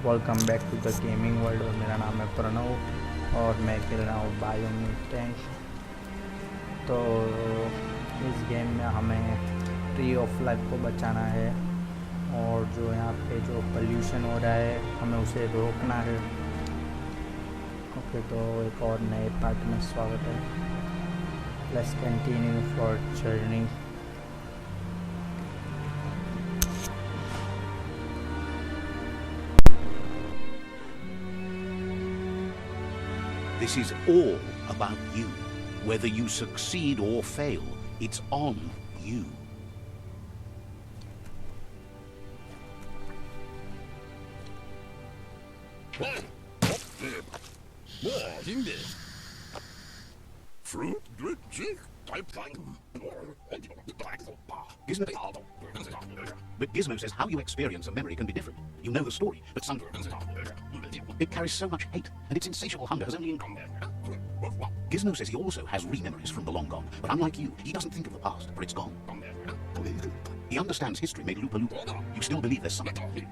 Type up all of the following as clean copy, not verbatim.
Welcome back to the gaming world. और मेरा नाम है प्रणव और मैं खेल रहा हूँ बायोम्यूटेंट। तो इस गेम में हमें ट्री ऑफ लाइफ को बचाना है और जो यहाँ पे जो पोल्यूशन हो रहा है हमें उसे रोकना है। ओके, तो एक और नए पार्ट में स्वागत है। Let's continue for journey. This is all about you. Whether you succeed or fail, it's on you. But Gizmo says how you experience a memory can be different. You know the story, but some... It carries so much hate, and its insatiable hunger has only... Gizmo says he also has re-memories from the long gone, but unlike you, he doesn't think of the past, for it's gone. He understands history made loop-a-loop. You still believe there's something.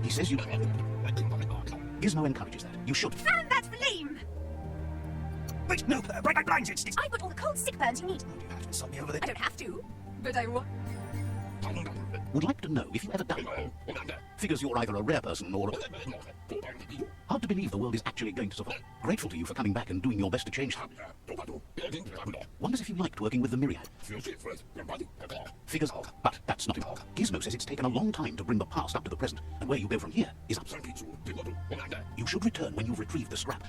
He says you... Gizmo encourages that. You should. Fan that flame! Wait, no, bright light blinds, it's... I put all the cold sick burns you need. You have to stop me over there. I don't have to, but I will. Would like to know if you ever die. Figures you're either a rare person or... Hard to believe the world is actually going to survive. Grateful to you for coming back and doing your best to change things. Wonders if you liked working with the Myriad. Figures, but that's not enough. Gizmo says it's taken a long time to bring the past up to the present, and where you go from here is up. You should return when you've retrieved the scrap.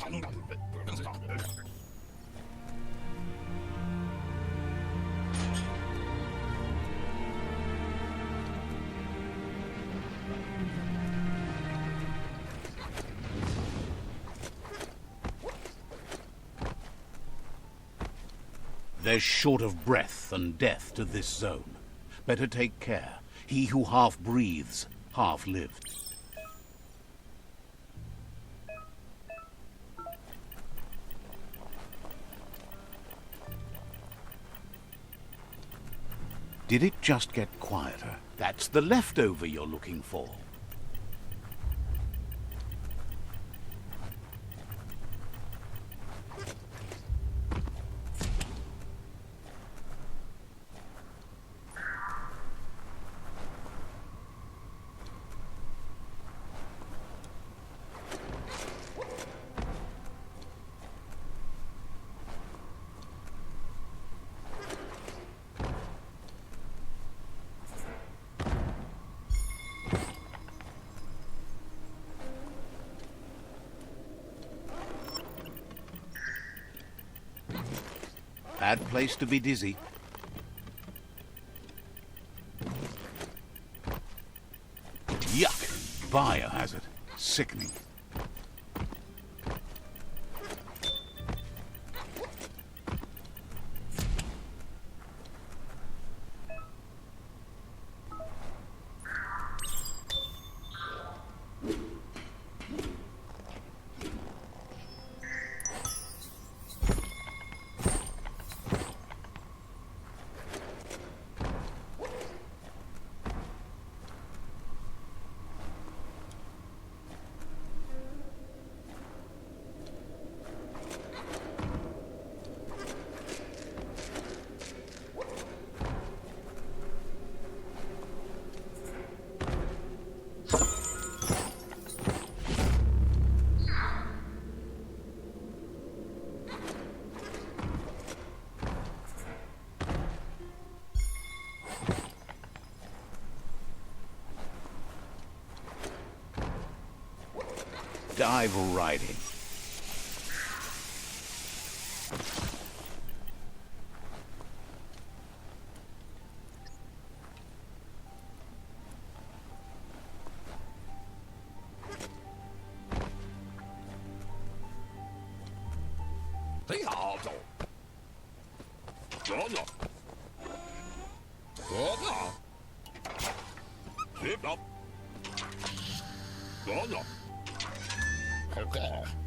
There's short of breath and death to this zone. Better take care. He who half breathes, half lives. Did it just get quieter? That's the leftover you're looking for. Bad place to be dizzy. Yuck! Biohazard. Sickening. Dive right in.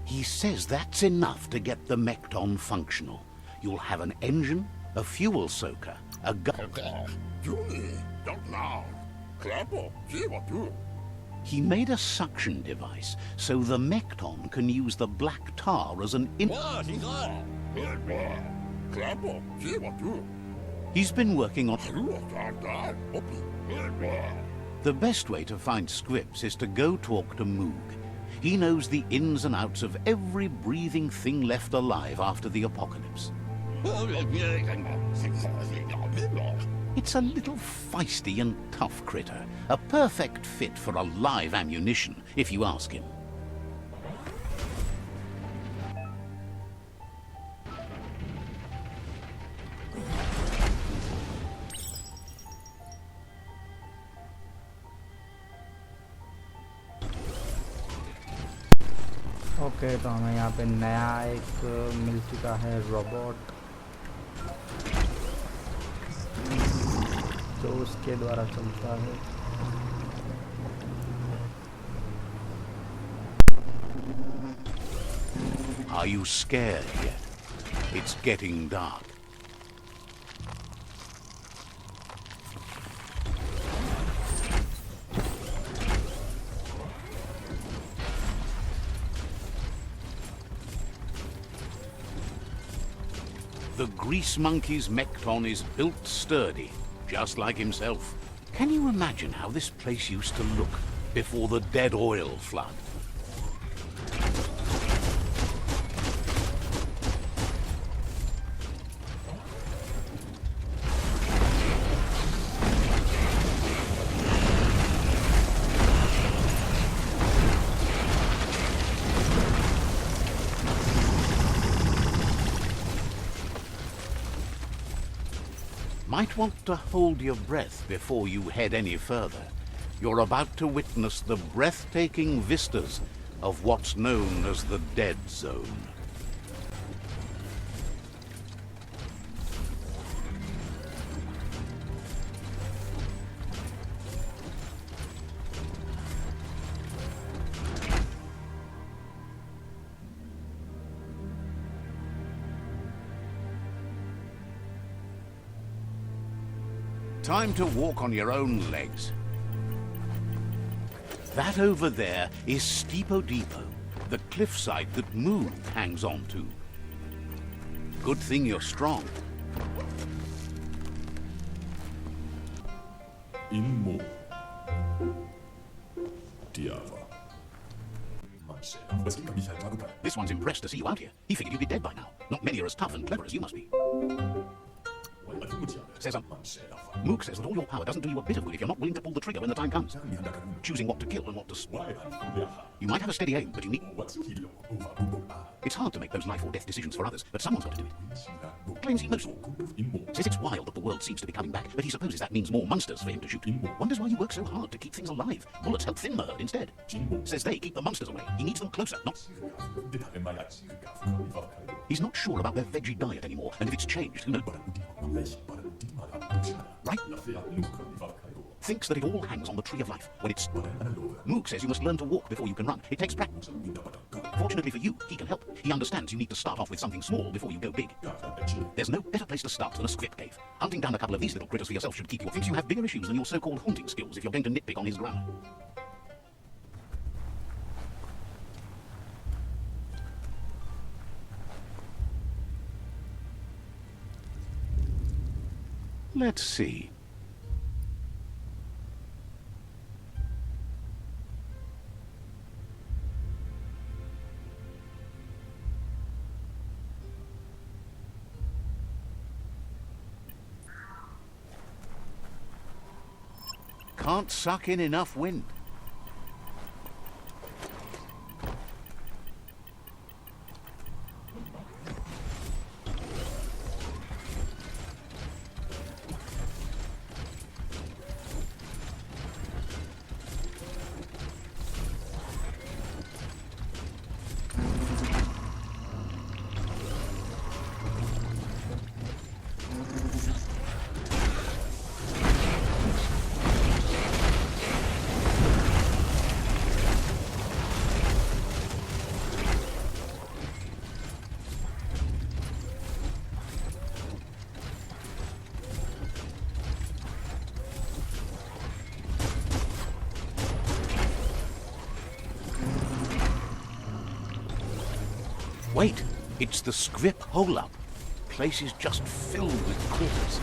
He says that's enough to get the Mecton functional. You'll have an engine, a fuel soaker, a gun. He made a suction device so the Mekton can use the black tar as an He's been working on... The best way to find scripts is to go talk to Moog. He knows the ins and outs of every breathing thing left alive after the apocalypse. It's a little feisty and tough critter. A perfect fit for a live ammunition, if you ask him. Okay तो हमें यहाँ पे नया एक मिल चुका है robot जो उसके द्वारा चलता है। Are you scared yet? It's getting dark. The grease monkey's Mekton is built sturdy, just like himself. Can you imagine how this place used to look before the dead oil flood? Might want to hold your breath before you head any further. You're about to witness the breathtaking vistas of what's known as the Dead Zone. Time to walk on your own legs. That over there is Steepo Depot, the cliffside that Moog hangs on to. Good thing you're strong. Inmo. Diava. This one's impressed to see you out here. He figured you'd be dead by now. Not many are as tough and clever as you must be. Says Moog says that all your power doesn't do you a bit of good if you're not willing to pull the trigger when the time comes. Choosing what to kill and what to spare. You might have a steady aim, but you need... It's hard to make those life or death decisions for others, but someone's got to do it. Claims he knows. Says it's wild that the world seems to be coming back, but he supposes that means more monsters for him to shoot. Wonders why you work so hard to keep things alive. Bullets help thin the herd instead. Says they keep the monsters away. He needs them closer, not... He's not sure about their veggie diet anymore, and if it's changed, who knows? Right? Thinks that it all hangs on the tree of life. When it's... Moog says you must learn to walk before you can run. It takes practice. Fortunately for you, he can help. He understands you need to start off with something small before you go big. There's no better place to start than a script cave. Hunting down a couple of these little critters for yourself should keep you... Thinks you have bigger issues than your so-called haunting skills if you're going to nitpick on his grammar. Let's see. Can't suck in enough wind. Wait, it's the scrip hole-up. Place is just filled with critters.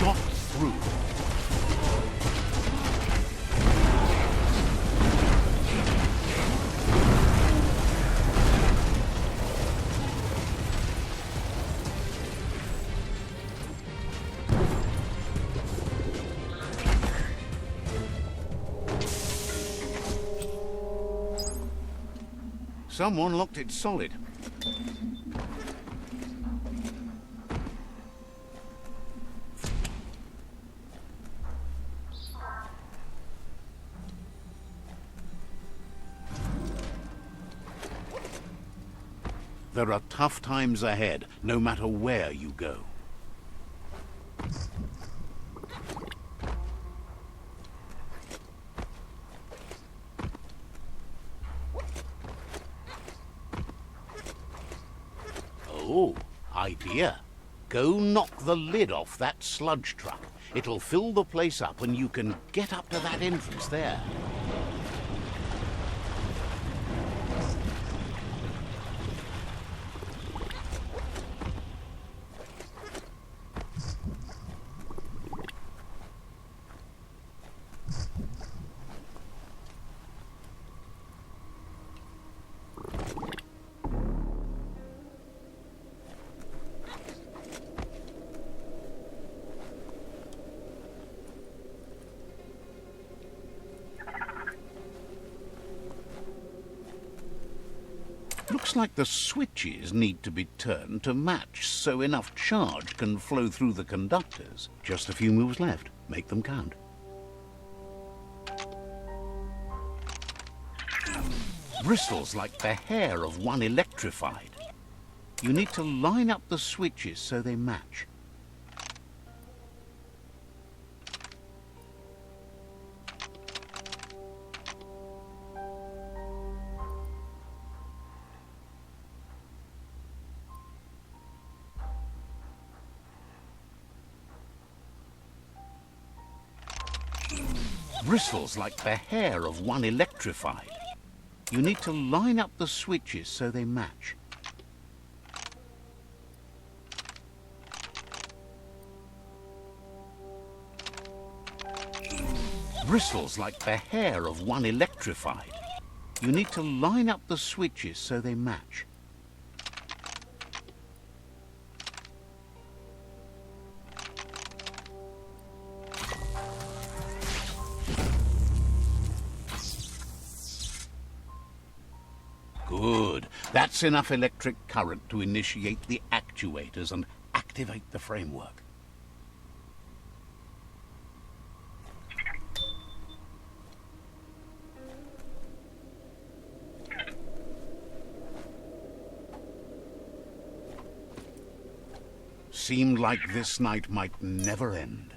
Shot through. Someone locked it solid. There are tough times ahead, no matter where you go. Oh, idea. Go knock the lid off that sludge truck. It'll fill the place up and you can get up to that entrance there. Looks like the switches need to be turned to match so enough charge can flow through the conductors. Just a few moves left. Make them count. Bristles like the hair of one electrified. You need to line up the switches so they match. Bristles like the hair of one electrified. You need to line up the switches so they match. Bristles like the hair of one electrified. You need to line up the switches so they match. Good. That's enough electric current to initiate the actuators and activate the framework. Seemed like this night might never end.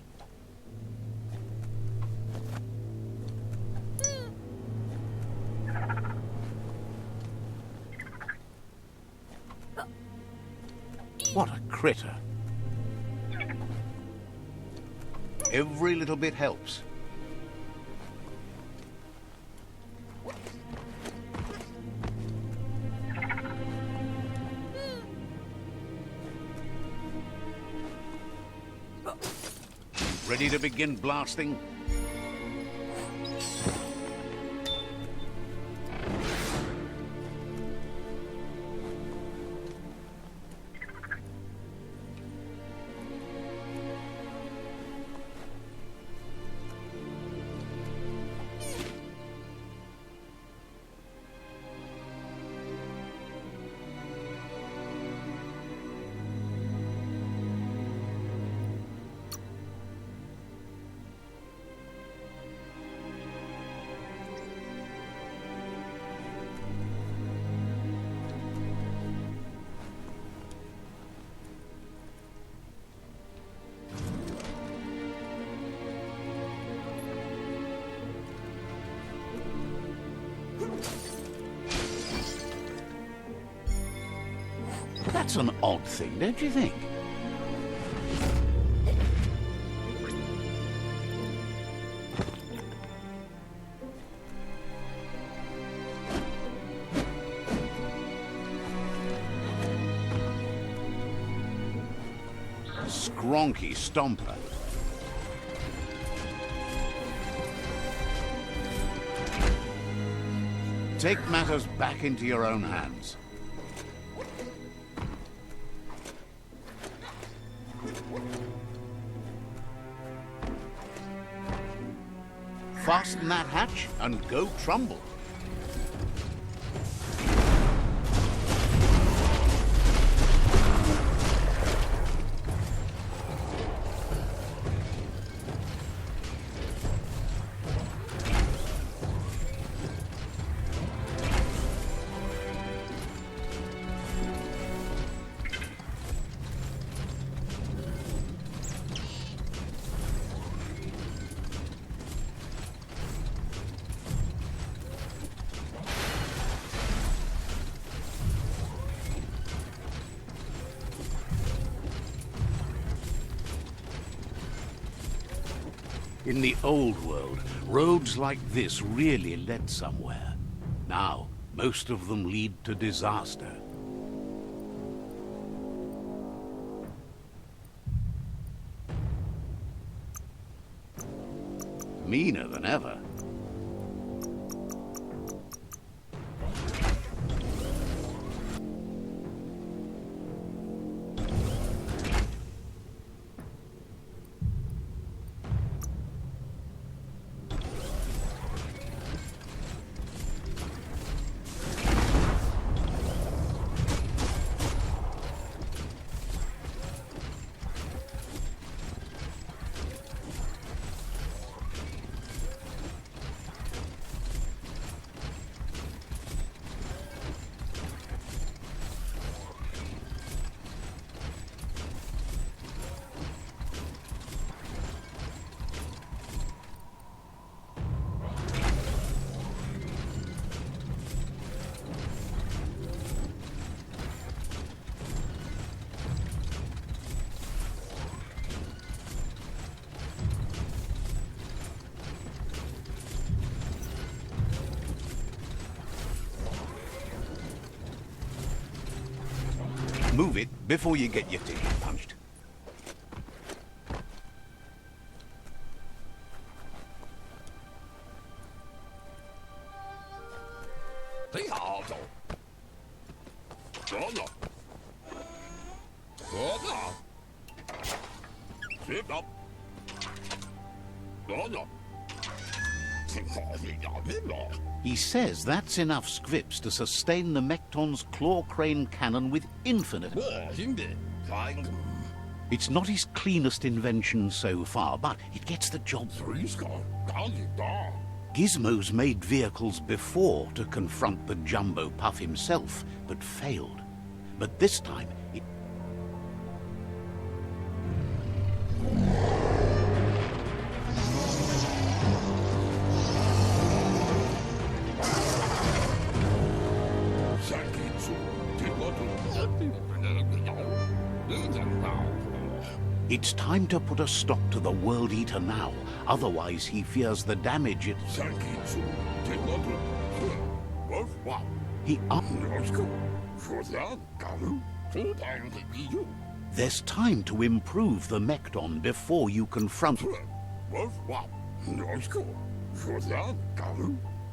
What a critter. Every little bit helps. Ready to begin blasting? That's an odd thing, don't you think? Skronky Stomper. Take matters back into your own hands. Fasten that hatch and go Trumbull. In the old world, roads like this really led somewhere. Now, most of them lead to disaster. Meaner than ever. Move it before you get your ticket punched. He says that's enough scripts to sustain the Mekton's claw crane cannon with infinite. It's not his cleanest invention so far, but it gets the job through. Gizmo's made vehicles before to confront the Jumbo Puff himself, but failed. But this time, it... It's time to put a stop to the World Eater now, otherwise he fears the damage it... He There's time to improve the Mekton before you confront...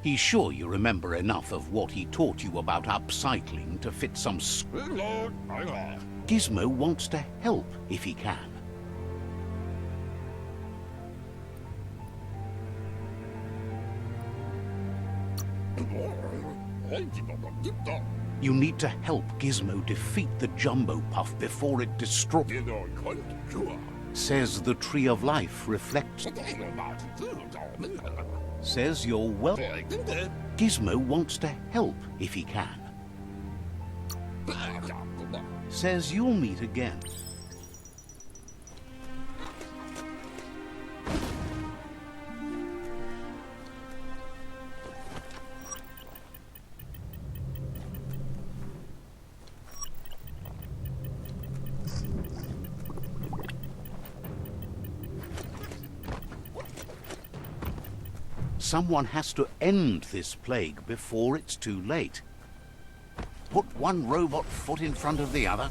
He's sure you remember enough of what he taught you about upcycling to fit some... Gizmo wants to help if he can. You need to help Gizmo defeat the Jumbo Puff before it destroys... Says the Tree of Life reflects... Says you're well... Gizmo wants to help if he can. Says you'll meet again. Someone has to end this plague before it's too late. Put one robot foot in front of the other.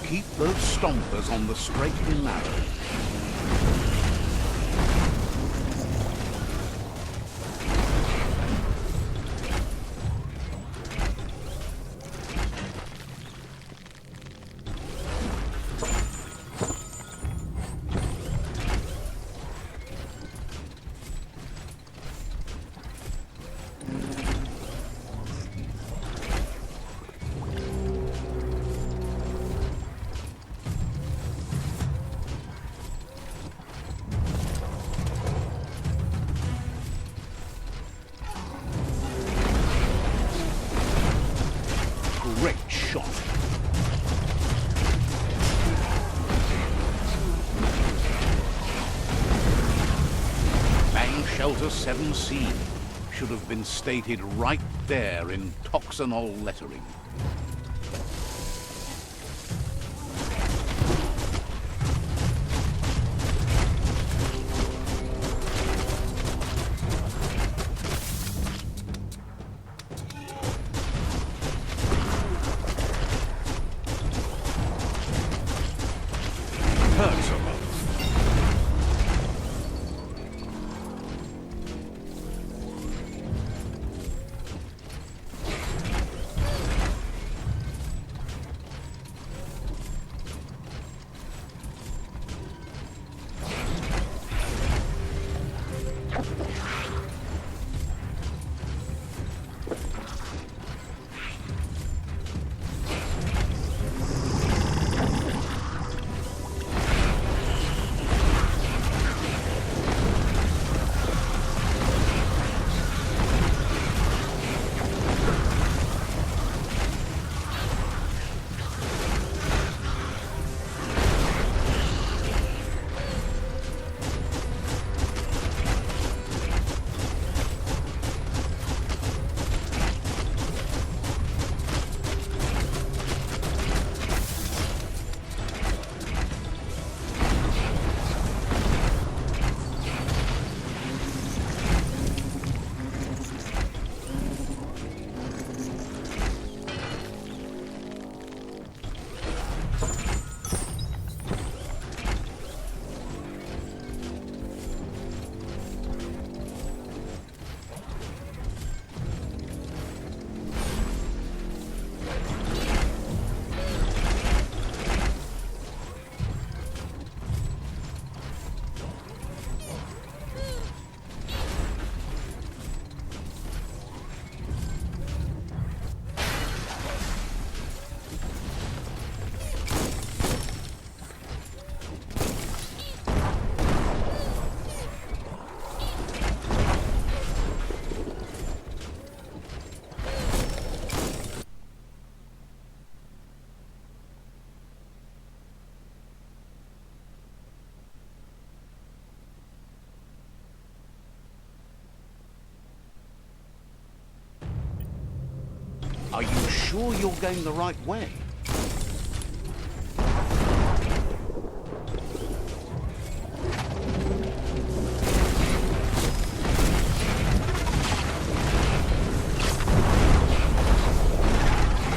Keep those stompers on the straight and narrow. Great shot. Fang Shelter 7C should have been stated right there in toxanol lettering. Hurts a lot. Are you sure you're going the right way?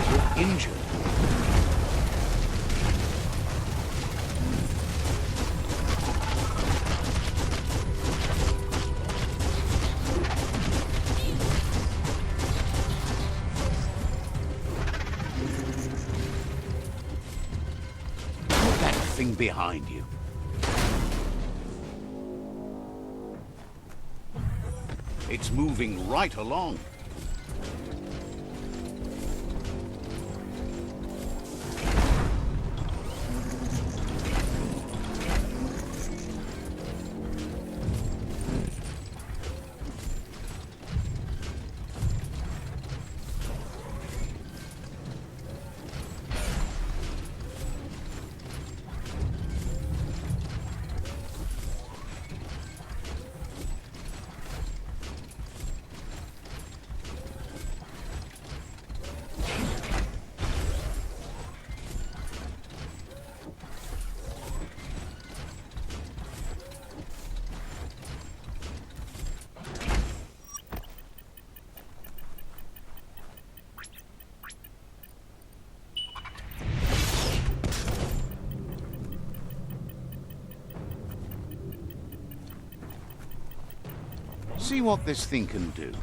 You're injured. Put that thing behind you. It's moving right along. See what this thing can do.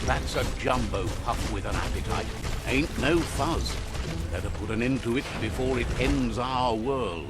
That's a jumbo pup with an appetite. Ain't no fuzz. Better put an end to it before it ends our world.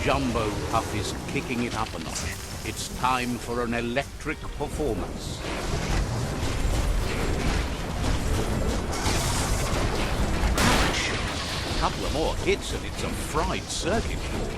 Jumbo Puff is kicking it up a notch. It's time for an electric performance. A couple of more hits and it's a fried circuit board.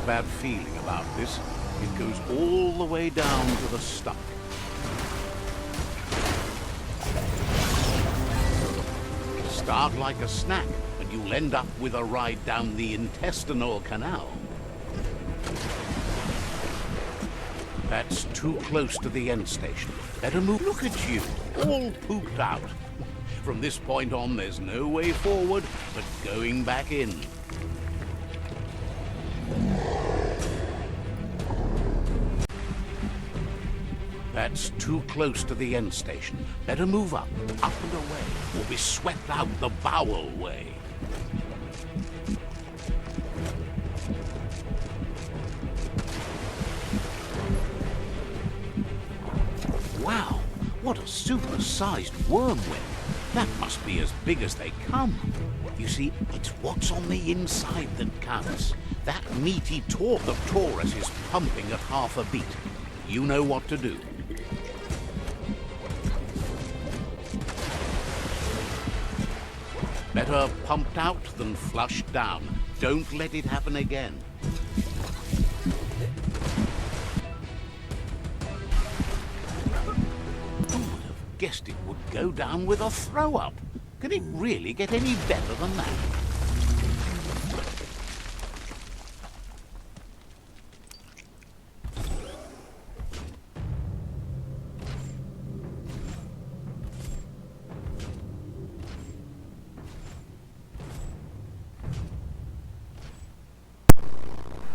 Bad feeling about this. It goes all the way down to the stomach. Start like a snack, and you'll end up with a ride down the intestinal canal. That's too close to the end station. Better move. Look at you, all pooped out. From this point on, there's no way forward but going back in. That's too close to the end station. Better move up and away, or be swept out the bowel way. Wow, what a super-sized worm web. That must be as big as they come. You see, it's what's on the inside that counts. That meaty the torus is pumping at half a beat. You know what to do. Better pumped out than flushed down. Don't let it happen again. Who would have guessed it would go down with a throw-up? Can it really get any better than that?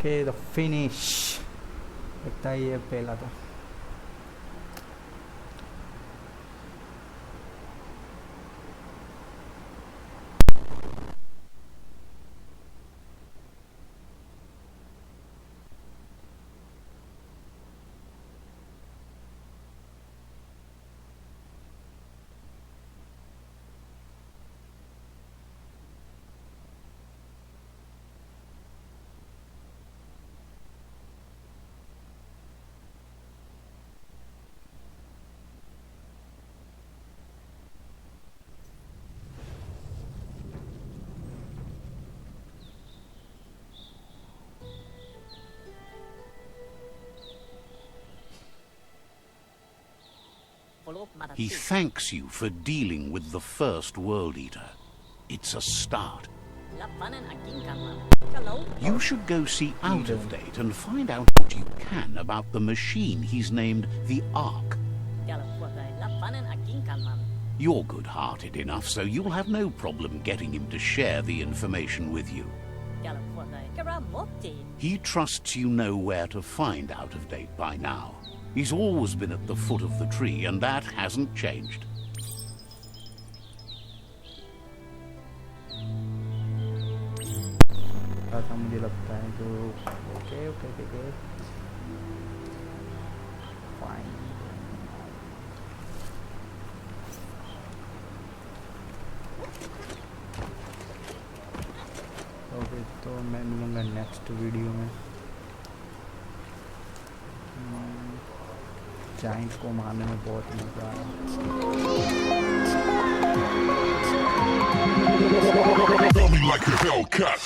Okay, the finish. लगता है ये पहला था. He thanks you for dealing with the first World Eater. It's a start. You should go see Out of Date and find out what you can about the machine he's named the Ark. You're good-hearted enough, so you'll have no problem getting him to share the information with you. He trusts you know where to find Out of Date by now. He's always been at the foot of the tree, and that hasn't changed. ऐसा मुझे लगता है जो okay fine. Okay, तो मैं मिलूँगा next video में. Giant को मारने में बहुत मज़ा आया. Feel me like a Hellcat.